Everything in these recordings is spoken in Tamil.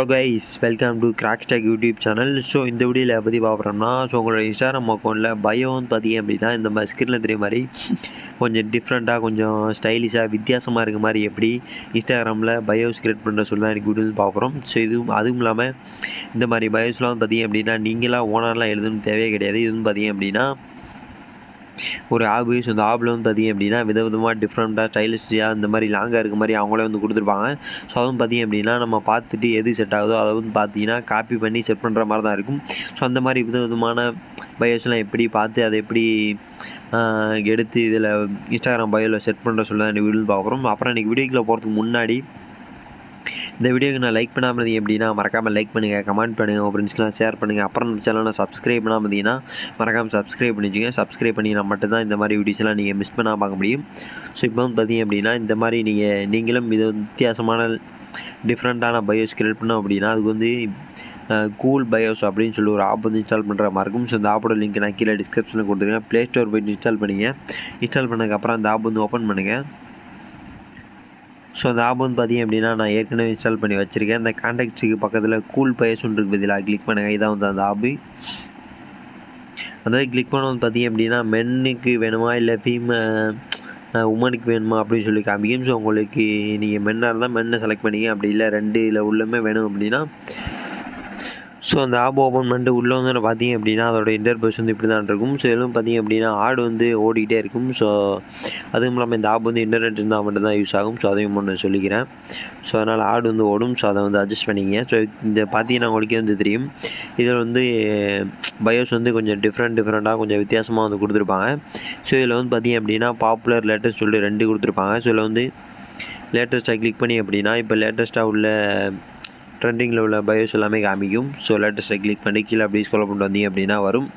Hello guys, welcome to Crackz Tech YouTube channel. So இந்த வீடியோவில் பற்றி பார்க்குறோம்னா, உங்களோட இன்ஸ்டாகிராம் அக்கௌண்ட்டில் பயோன்னு பார்த்தீங்க அப்படின்னா இந்த மாதிரி ஸ்க்ரீனில் தெரிய மாதிரி கொஞ்சம் டிஃப்ரெண்ட்டாக, கொஞ்சம் ஸ்டைலிஷாக, வித்தியாசமாக இருக்க மாதிரி எப்படி இன்ஸ்டாகிராமில் பயோஸ் கிரியேட் பண்ணுற சொல்லி தான் எனக்கு வீடியோ பார்க்குறோம். ஸோ அதுவும் இல்லாமல் இந்த மாதிரி பயோஸ்லாம் பார்த்தீங்க அப்படின்னா நீங்களாக ஓனர்லாம் எழுதணும்னு தேவையே கிடையாது. இதுவும் பார்த்தீங்க அப்படின்னா ஒரு ஆப்பு. ஸோ அந்த ஆப்பில் பார்த்தீங்க அப்படின்னா விதவிதமாக டிஃப்ரெண்ட்டாக ஸ்டைலிஷ்டாக இந்த மாதிரி லாங்காக இருக்க மாதிரி அவங்களே கொடுத்துருப்பாங்க. ஸோ அதுவும் பார்த்தீங்க அப்படின்னா நம்ம பார்த்துட்டு எது செட் ஆகுதோ அதை பார்த்தீங்கன்னா காப்பி பண்ணி செட் பண்ணுற மாதிரி தான் இருக்கும். ஸோ அந்த மாதிரி விதவிதமான பயோஸ்லாம் எப்படி பார்த்து அதை எப்படி எடுத்து இதில் இன்ஸ்டாகிராம் பயோவில் செட் பண்ணுற சொல்லி தான் வீடியோ பார்க்குறோம். அப்புறம் இன்றைக்கி வீடியோக்குள்ளே போகிறதுக்கு முன்னாடி இந்த வீடியோக்கு நான் லைக் பண்ணாமல் இருந்தீங்க அப்படின்னா மறக்காமல் லைக் பண்ணுங்கள், கமெண்ட் பண்ணுங்கள், உங்கள் ஃப்ரெண்ட்ஸ்க்கெலாம் ஷேர் பண்ணுங்கள். அப்புறம் நம்ம சேனலை சப்ஸ்கிரைப் பண்ணாமல் இருந்தீங்கன்னா மறக்காமல் சப்ஸ்கிரைப் பண்ணிச்சுங்க. சப்ஸ்கிரைப் பண்ணிங்கன்னா மட்டும்தான் இந்த மாதிரி வீடியோஸ்லாம் நீங்கள் மிஸ் பண்ணாமல் பார்க்க முடியும். ஸோ இப்போ பார்த்தீங்க அப்படின்னா இந்த மாதிரி நீங்களும் இது வித்தியாசமான டிஃப்ரெண்ட்டான பயோஸ் கிரியேட் பண்ணோம் அப்படின்னா அதுக்கு கூல் பயோஸ் அப்படின்னு சொல்லி ஒரு ஆப் இன்ஸ்டால் பண்ணுற மாதிரி இருக்கும். ஸோ இந்த ஆப்போட லிங்க் நான் கீழே டிஸ்கிரிப்ஷனில் கொடுத்துருக்கேன். ப்ளே ஸ்டோர் போய்ட்டு இன்ஸ்டால் பண்ணிங்க. இன்ஸ்டால் பண்ணதுக்கப்புறம் அந்த ஆப் ஓப்பன் பண்ணுங்கள். ஸோ அந்த ஆப் பார்த்தீங்க அப்படின்னா நான் ஏற்கனவே இன்ஸ்டால் பண்ணி வச்சுருக்கேன். இந்த கான்டாக்ட்ஸுக்கு பக்கத்தில் கூல் பயோஸ் ஒன்றுக்கு பதிலாக கிளிக் பண்ணுங்கள். இதான் அந்த ஆப்பு. அதாவது கிளிக் பண்ண பார்த்தீங்க அப்படின்னா மென்னுக்கு வேணுமா இல்லை உமனுக்கு வேணுமா அப்படின்னு சொல்லி காமிக்கும். ஸோ உங்களுக்கு நீங்கள் மென்னாக இருந்தால் மென்னை செலக்ட் பண்ணிங்க, அப்படி இல்லை ரெண்டில் உள்ளமே வேணும் அப்படின்னா ஸோ அந்த ஆப் ஓப்பன் பண்ணிட்டு உள்ளே பார்த்தீங்க அப்படின்னா அதோட இன்டர்பேஸ் இப்படி தான் இருக்கும். ஸோ எதுவும் பார்த்தீங்க அப்படின்னா ஆடு ஓடிக்கிட்டே இருக்கும். ஸோ அதுவும் இல்லாமல் இந்த ஆப் இன்டர்நெட் இருந்தால் மட்டும் தான் யூஸ் ஆகும். ஸோ அதையும் ஒன்று சொல்லிக்கிறேன். ஸோ அதனால் ஆடு ஓடும். ஸோ அதை அட்ஜஸ்ட் பண்ணிங்க. ஸோ இந்த பார்த்தீங்கன்னா உங்களுக்கே தெரியும். இதில் பயோஸ் கொஞ்சம் டிஃப்ரெண்ட்டாக கொஞ்சம் வித்தியாசமாக கொடுத்துருப்பாங்க. ஸோ இதில் பார்த்தீங்க அப்படின்னா பாப்புலர் லேட்டஸ்ட் சொல்லி 2 கொடுத்துருப்பாங்க. ஸோ இதில் லேட்டஸ்ட்டாக கிளிக் பண்ணி அப்படின்னா இப்போ லேட்டஸ்ட்டாக உள்ள ட்ரெண்டிங்கில் உள்ள பயோஸ் எல்லாமே காமிக்கும். ஸோ லேட்டஸ்ட்டை கிளிக் பண்ணி கீழே அப்படி ஸ்க்ரோல் பண்ணிட்டு வந்தீங்க அப்படின்னா வரும்.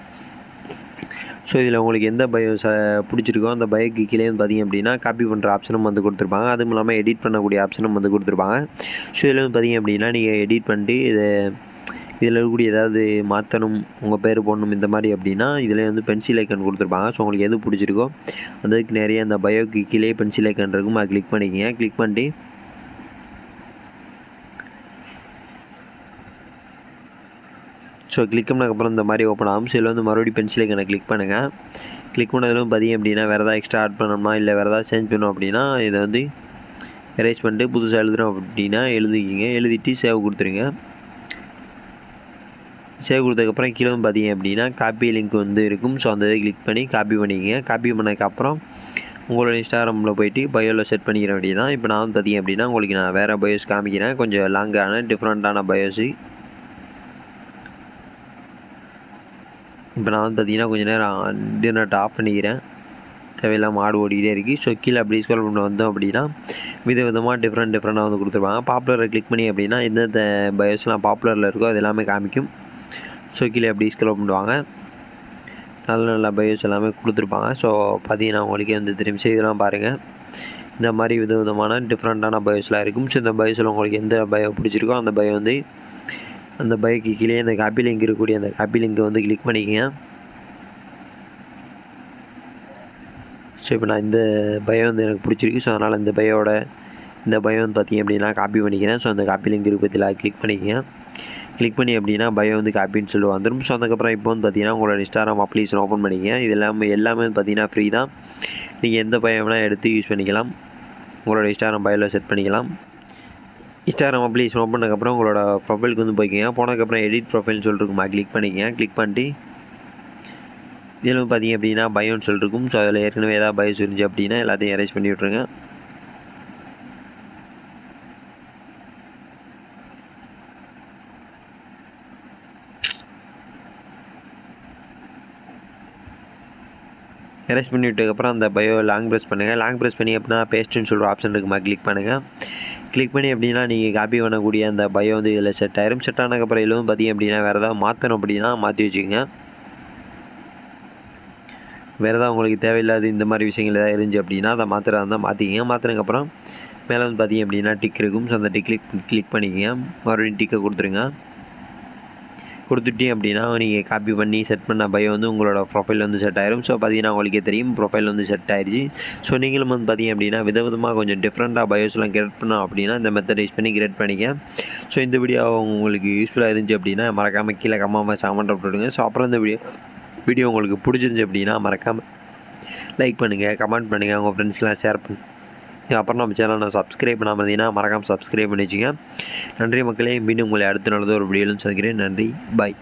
ஸோ இதில் உங்களுக்கு எந்த பயோஸை பிடிச்சிருக்கோ அந்த பயோக்கு கீழே பார்த்தீங்க அப்படின்னா காப்பி பண்ணுற ஆப்ஷனும் கொடுத்துருப்பாங்க. அதுவும் இல்லாமல் எடிட் பண்ணக்கூடிய ஆப்ஷனும் கொடுத்துருப்பாங்க. ஸோ இதில் பார்த்தீங்க அப்படின்னா நீங்கள் எடிட் பண்ணிட்டு இதில் இருக்கக்கூடிய ஏதாவது மாற்றணும், உங்கள் பேர் போடணும் இந்த மாதிரி அப்படின்னா இதில் பென்சில் ஐக்கன் கொடுத்துருப்பாங்க. ஸோ உங்களுக்கு எது பிடிச்சிருக்கோ அதுக்கு நிறைய அந்த பயோக்கு கீழே பென்சில் ஐக்கன் இருக்கும். அதை கிளிக் பண்ணிக்கங்க. கிளிக் பண்ணிட்டு ஸோ கிளிக் பண்ணதுக்கப்புறம் இந்த மாதிரி ஓப்பன் ஆகும். ஸோ இதில் மறுபடியும் பென்சில் ஐக்கனை கிளிக் பண்ணுங்கள். கிளிக் பண்ணதிலும் பார்த்தீங்க அப்படின்னா வேறு ஏதாவது எக்ஸ்ட்ரா ஆட் பண்ணணுமா இல்லை வேறு ஏதாவது சேஞ்ச் பண்ணணும் அப்படின்னா இதை எரேஸ் பண்ணிட்டு புதுசாக எழுதுகிறோம் அப்படின்னா எழுதிக்கிங்க. எழுதிட்டு சேவ் கொடுத்துருங்க. சேவ் கொடுத்ததுக்கப்புறம் கீழே பார்த்தீங்க அப்படின்னா காப்பி லிங்க் இருக்கும். ஸோ அந்த இதை கிளிக் பண்ணி காப்பி பண்ணிக்கங்க. காப்பி பண்ணதுக்கப்புறம் உங்களோட இன்ஸ்டாகிராமில் போய்ட்டு பயோவில் செட் பண்ணிக்கிற வேண்டியதான். இப்போ நான் பார்த்தீங்க அப்படின்னா உங்களுக்கு நான் வேறு பயோஸ் காமிக்கிறேன். கொஞ்சம் லாங்கான டிஃப்ரெண்ட்டான பயோஸு. இப்போ நான் பார்த்தீங்கன்னா கொஞ்சம் நேரம் இன்டர்நெட் ஆஃப் பண்ணிக்கிறேன். தேவையில்லாமல் ஆடு ஓடிக்கிட்டே இருக்குது. ஸோ கீழே அப்படி ஸ்க்ரோல் பண்ணி வந்தோம் அப்படின்னா விதவிதமாக டிஃப்ரெண்ட்டாக கொடுத்துருப்பாங்க. பாப்புலரை கிளிக் பண்ணி அப்படின்னா எந்தெந்த பயோஸ்லாம் பாப்புலரில் இருக்கோ அது எல்லாமே காமிக்கும். ஸோ கீழே அப்படி ஸ்க்ரோல் பண்ணுவாங்க. நல்ல நல்ல பயோஸ் எல்லாமே கொடுத்துருப்பாங்க. ஸோ பார்த்தீங்கன்னா உங்களுக்கே தெரியும். இதெல்லாம் பாருங்கள். இந்த மாதிரி விதவிதமான டிஃப்ரெண்ட்டான பயோஸ்லாம் இருக்கும். ஸோ இந்த பயோஸில் உங்களுக்கு எந்த பயோ பிடிச்சிருக்கோ அந்த பயோ அந்த பயோக்கு கீழே இந்த காப்பி லிங்க் இருக்கக்கூடிய அந்த காப்பி லிங்கை கிளிக் பண்ணிக்கங்க. ஸோ இப்போ நான் இந்த பயோ எனக்கு பிடிச்சிருக்கு. ஸோ அதனால் இந்த பயோ பார்த்தீங்க அப்படின்னா காப்பி பண்ணிக்கிறேன். ஸோ அந்த காப்பி லிங்க் பற்றியில் கிளிக் பண்ணிக்கங்க. கிளிக் பண்ணி அப்படின்னா பயோ காப்பின்னு சொல்லி வந்துடும். ஸோ அதுக்கப்புறம் இப்போ பார்த்தீங்கன்னா உங்களோட இன்ஸ்டாகிராம் அப்ளிகேஷன் ஓப்பன் பண்ணிக்கங்க. இது எல்லாமே பார்த்தீங்கன்னா ஃப்ரீ தான். நீங்கள் எந்த பயோ வேணால் எடுத்து யூஸ் பண்ணிக்கலாம். உங்களோட இன்ஸ்டாகிராம் பயோவில் செட் பண்ணிக்கலாம். இன்ஸ்டாகிராம் அப்ளிகேஷன் ஓப்பன் பண்ணதுக்கப்புறம் உங்களோட ப்ரொஃபைலுக்கு போய்க்கிங்க. போனதுக்கப்புறம் எடிட் ப்ரொஃபைல்னு சொல்லிருக்குமா கிளிக் பண்ணிக்கங்க. கிளிக் பண்ணிட்டு இதில் பார்த்தீங்க அப்படின்னா பயோன்னு சொல்லிருக்கும். ஸோ அதில் ஏற்கனவே ஏதாவது பயோஸ் இருந்துச்சு அப்படின்னா எல்லாத்தையும் எரேஸ் பண்ணி விட்ருங்க. எரேஸ் பண்ணி விட்டதுக்கப்புறம் அந்த பயோ லாங் ப்ரெஸ் பண்ணுங்கள். லாங் ப்ரெஸ் பண்ணி அப்படின்னா பேஸ்ட்டுன்னு சொல்கிற ஆப்ஷன் இருக்குமா கிளிக் பண்ணுங்கள். கிளிக் பண்ணி அப்படின்னா நீங்கள் காப்பி பண்ணக்கூடிய அந்த பயோ இதில் செட் ஆயிரும். செட் ஆனதுக்கப்புறம் இதில் பார்த்தீங்க அப்படின்னா வேறு ஏதாவது மாற்றணும் அப்படின்னா மாற்றி வச்சுக்கோங்க. வேறு ஏதாவது உங்களுக்கு தேவையில்லாத இந்த மாதிரி விஷயங்கள் ஏதாவது இருந்துச்சு அப்படின்னா அதை மாத்திரா இருந்தால் மாற்றிக்கிங்க. மாற்றினதுக்கப்புறம் மேலே பார்த்தீங்க அப்படின்னா டிக் இருக்கும். ஸோ அந்த கிளிக் பண்ணிக்கங்க. மறுபடியும் டிக்கை கொடுத்துருங்க. கொடுத்துட்டீங்க அப்படின்னா நீங்கள் காப்பி பண்ணி செட் பண்ண பயோ வந்து உங்களோட ப்ரொஃபைல் வந்து செட் ஆயிரும். ஸோ பார்த்தீங்கன்னா உங்களுக்கே தெரியும் ப்ரொஃபைல் வந்து செட் ஆயிடுச்சு. ஸோ நீங்களும் வந்து பார்த்தீங்க அப்படின்னா விதவிதமாக கொஞ்சம் டிஃப்ரெண்ட்டாக பயோஸ்லாம் கிரியேட் பண்ணோம் அப்படின்னா இந்த மெத்தட் யூஸ் பண்ணி கிரியேட் பண்ணிக்க. ஸோ இந்த வீடியோ உங்களுக்கு யூஸ்ஃபுல்லாக இருந்துச்சு அப்படின்னா மறக்காமல் கீழே கமெண்ட் போட்டுடுங்க. ஸோ அப்புறம் இந்த வீடியோ உங்களுக்கு பிடிச்சிருந்துச்சு அப்படின்னா மறக்காமல் லைக் பண்ணுங்கள், கமெண்ட் பண்ணுங்கள், உங்கள் ஃப்ரெண்ட்ஸ்லாம் ஷேர் பண்ணுங்கள். அப்புறம் நம்ம சேனலை சப்ஸ்கிரைப் பண்ணாமல் இருந்தீங்கன்னா மறக்காமல் சப்ஸ்கிரைப் பண்ணி வச்சுங்க. நன்றி மக்களே. மீண்டும் உங்களை அடுத்த நல்லது ஒரு வீடியோவில் சந்திக்கிறேன். நன்றி. பாய்.